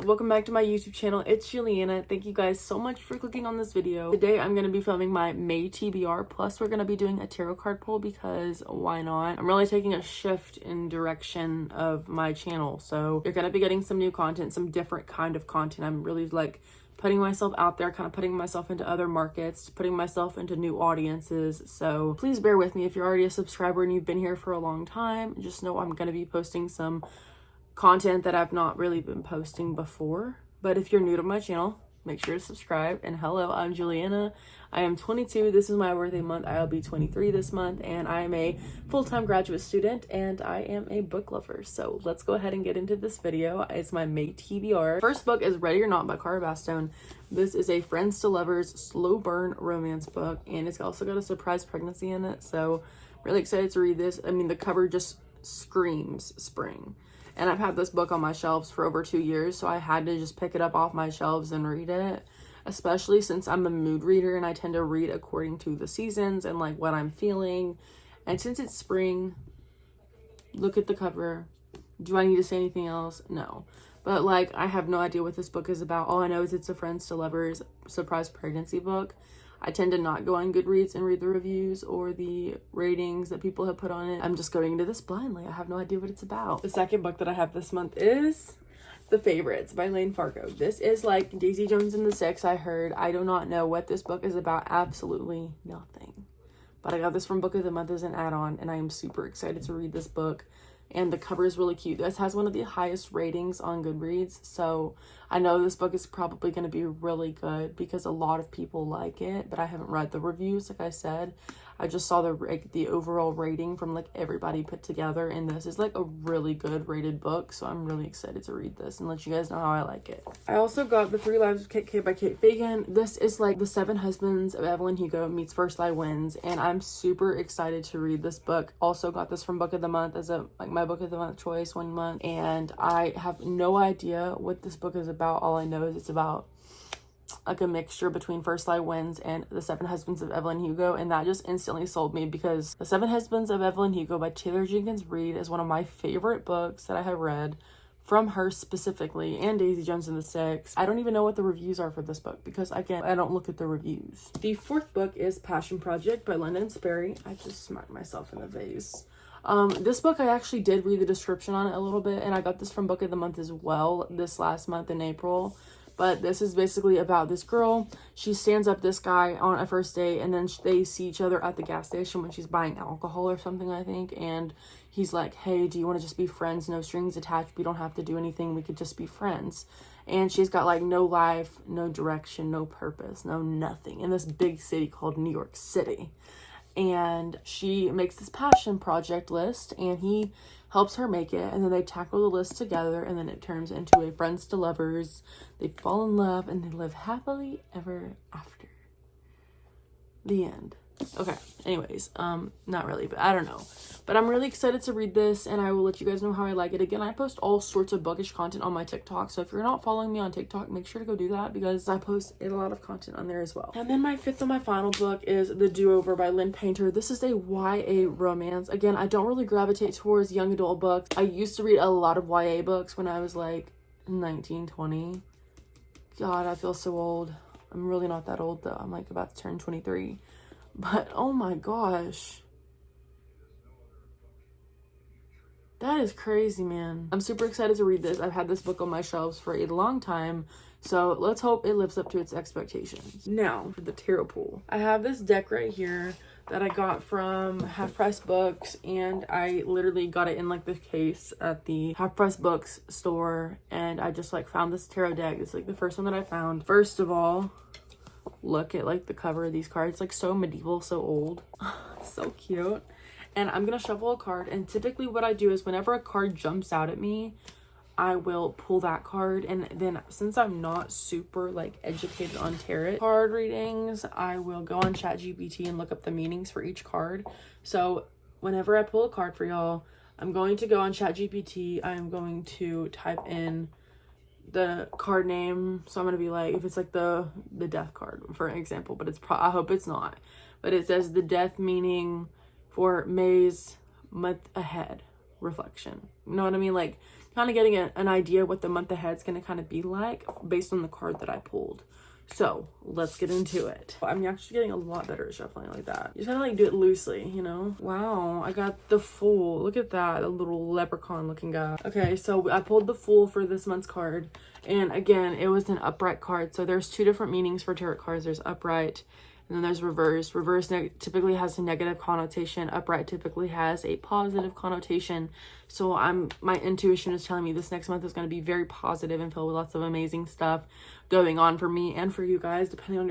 welcome back to my YouTube channel. It's Julianna. Thank you guys so much for clicking on this video. Today I'm going to be filming my May TBR, plus we're going to be doing a tarot card pull because why not? I'm really taking a shift in direction of my channel, so you're going to be getting some new content, some different kind of content. I'm really like putting myself out there, kind of putting myself into other markets, putting myself into new audiences. So please bear with me. If you're already a subscriber and you've been here for a long time, just know I'm going to be posting some content that I've not really been posting before. But if you're new to my channel, make sure to subscribe. And hello, I'm Julianna. I am 22. This is my birthday month. I'll be 23 this month, and I am a full-time graduate student and I am a book lover. So let's go ahead and get into this video. It's my May TBR. First book is Ready or Not by Cara Bastone. This is a friends to lovers slow burn romance book, and it's also got a surprise pregnancy in it. So really excited to read this. I mean, the cover just screams spring. And I've had this book on my shelves for over 2 years, so I had to just pick it up off my shelves and read it, especially since I'm a mood reader and I tend to read according to the seasons and like what I'm feeling. And since it's spring, look at the cover. Do I need to say anything else? No. But like, I have no idea what this book is about. All I know is it's a friends to lovers surprise pregnancy book. I tend to not go on Goodreads and read the reviews or the ratings that people have put on it. I'm just going into this blindly. I have no idea what it's about. The second book that I have this month is The Favorites by Lane Fargo. This is like Daisy Jones and the Six, I heard. I do not know what this book is about. Absolutely nothing. But I got this from Book of the Month as an add-on, and I am super excited to read this book. And the cover is really cute. This has one of the highest ratings on Goodreads, so I know this book is probably going to be really good because a lot of people like it, but I haven't read the reviews. Like I said, I just saw the overall rating from like everybody put together, and this is like a really good rated book, so I'm really excited to read this and let you guys know how I like it. I also got The 3 Lives of Kit K by Kate Fagan. This is like the 7 husbands of Evelyn Hugo meets First Lie Wins, and I'm super excited to read this book. Also got this from Book of the Month as a my Book of the Month choice one month, and I have no idea what this book is about. All I know is it's about like a mixture between First Lie Wins and The 7 Husbands of Evelyn Hugo, and that just instantly sold me because The 7 Husbands of Evelyn Hugo by Taylor Jenkins Reid is one of my favorite books that I have read from her specifically, and Daisy Jones and the Six. I don't even know what the reviews are for this book because again, I don't look at the reviews. The fourth book is Passion Project by London Sperry. I just smacked myself in the face. This book, I actually did read the description on it a little bit, and I got this from Book of the Month as well this last month in April. But this is basically about this girl. She stands up this guy on a first date, and then they see each other at the gas station when she's buying alcohol or something, I think. And he's like, hey, do you want to just be friends? No strings attached. We don't have to do anything. We could just be friends. And she's got like no life, no direction, no purpose, no nothing in this big city called New York City. And she makes this passion project list, and he helps her make it, and then they tackle the list together, and then it turns into a friends to lovers. They fall in love and they live happily ever after. The end. Okay, anyways, not really, but I don't know. But I'm really excited to read this, and I will let you guys know how I like it. Again, I post all sorts of bookish content on my TikTok, so if you're not following me on TikTok, make sure to go do that because I post a lot of content on there as well. And then my fifth and my final book is The Do-Over by Lynn Painter. This is a YA romance. Again, I don't really gravitate towards young adult books. I used to read a lot of YA books when I was like 19, 20. God, I feel so old. I'm really not that old though. I'm like about to turn 23. But oh my gosh, that is crazy, man. I'm super excited to read this. I've had this book on my shelves for a long time, so let's hope it lives up to its expectations. Now for the tarot pool. I have this deck right here that I got from Half Price Books, and I literally got it in like the case at the Half Price Books store, and I just like found this tarot deck. It's like the first one that I found. First of all, look at like the cover of these cards, like so medieval, so old. So cute. And I'm gonna shuffle a card, and typically what I do is whenever a card jumps out at me, I will pull that card. And then since I'm not super like educated on tarot card readings, I will go on ChatGPT and look up the meanings for each card. So whenever I pull a card for y'all, I'm going to go on ChatGPT. I'm going to type in the card name. So I'm gonna be like, if it's like the death card for an example, but it's I hope it's not, but it says the death meaning for May's month ahead, reflection. You know what I mean? Like kind of getting an idea what the month ahead is going to kind of be like based on the card that I pulled. So let's get into it. I'm actually getting a lot better at shuffling like that. You just gotta like do it loosely, you know? Wow, I got the Fool. Look at that, a little leprechaun looking guy. Okay, so I pulled the Fool for this month's card. And again, it was an upright card. So there's two different meanings for tarot cards. There's upright and then there's reverse. Reverse typically has a negative connotation. Upright typically has a positive connotation. So my intuition is telling me this next month is going to be very positive and filled with lots of amazing stuff going on for me and for you guys, depending on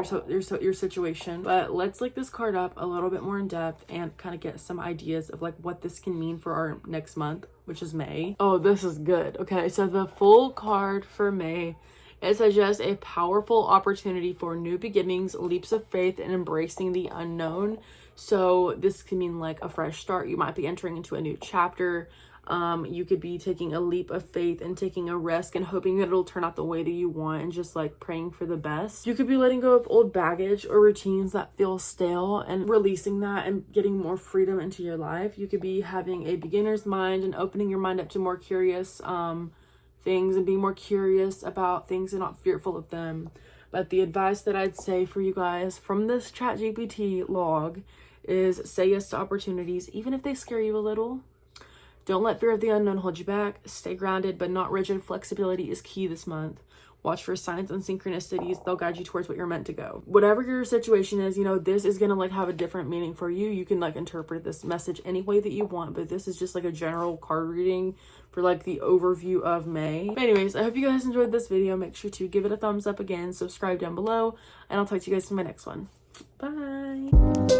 your situation. But let's look this card up a little bit more in depth and kind of get some ideas of like what this can mean for our next month, which is May. Oh, this is good. Okay, so the Full card for May, it suggests a powerful opportunity for new beginnings, leaps of faith, and embracing the unknown. So this can mean like a fresh start. You might be entering into a new chapter. You could be taking a leap of faith and taking a risk and hoping that it'll turn out the way that you want and just like praying for the best. You could be letting go of old baggage or routines that feel stale and releasing that and getting more freedom into your life. You could be having a beginner's mind and opening your mind up to more curious things and being more curious about things and not fearful of them. But the advice that I'd say for you guys from this ChatGPT log is say yes to opportunities, even if they scare you a little. Don't let fear of the unknown hold you back. Stay grounded but not rigid. Flexibility is key this month. Watch for signs and synchronicities. They'll guide you towards what you're meant to go. Whatever your situation is, you know, this is going to like have a different meaning for you. You can like interpret this message any way that you want, but this is just like a general card reading for like the overview of May. But anyways, I hope you guys enjoyed this video. Make sure to give it a thumbs up again, subscribe down below, and I'll talk to you guys in my next one. Bye.